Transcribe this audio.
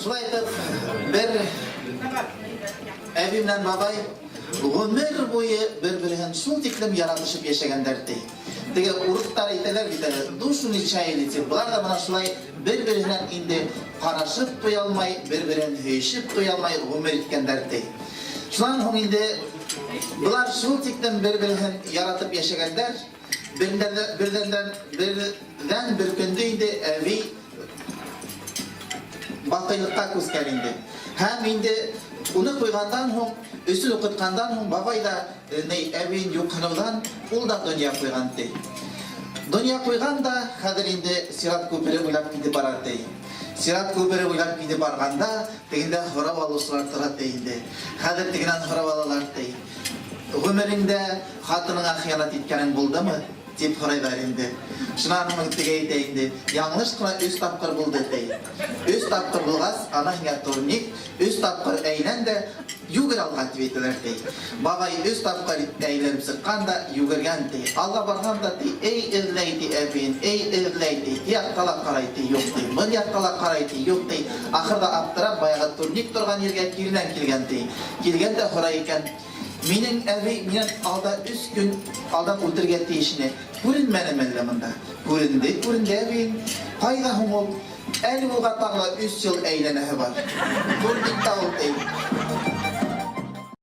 Шулай итеп, бер әби белән бабай гомер буе бер-берен шул тиклем яратышып яшәгәннәр ди. Теге урыктар әйтәләр бит, душу не чаяли дип. Булар да моны шулай бер-береннән инде карашып туя алмай, бер-берен һөешеп туя алмай гомер иткәннәр ди. Шуннан һуң инде булар шул тиклем бер-берен яратып яшәгәннәр, birden bir көндө инде әби бакыйлыкка күскән инде. Һәм инде уны куйгандан һуң, өсен укыткандан һуң бабай да әбин юкынудан ул да дөнья куйган ди. Дөнья куйган да хәзер инде Сират күпере буйлап китеп барар ди. Сират күпере буйлап китеп барганда, тегендә хорап алучылар тора ди инде. Хәзер тегеннән хорап алалар ди. Гомереңдә хатыныңа хыянат иткәнең булдымы? Дип хорайлар инде. Шуннан һуң теге әйтә инде, яңлыш кына 3 тапкыр булды ди. 3 тапкыр булгас, ана һиңа турник, 3 тапкыр әйлән дә югыр алга дип әйтәләр ди. Бабай 3 тапкыр әйләнеп сыккан да югырган ди. Алга барганда ди, эй эрләйди әбин, эй эрләйди, яктала карайды, юк ди. Бер яктала карайды, юк ди. Ахырда аптырап баягы турник торган ергә килгән ди. Килгәндә хорай икән. Минең әби миннән алда 3 көн алдан үтергә тиешне. Күренмәне мәллә монда. Күренде әби. Кайда һуң ул? Әле булга тагы 3 ел әйләнәһе бар. Күрдек тә ул ди.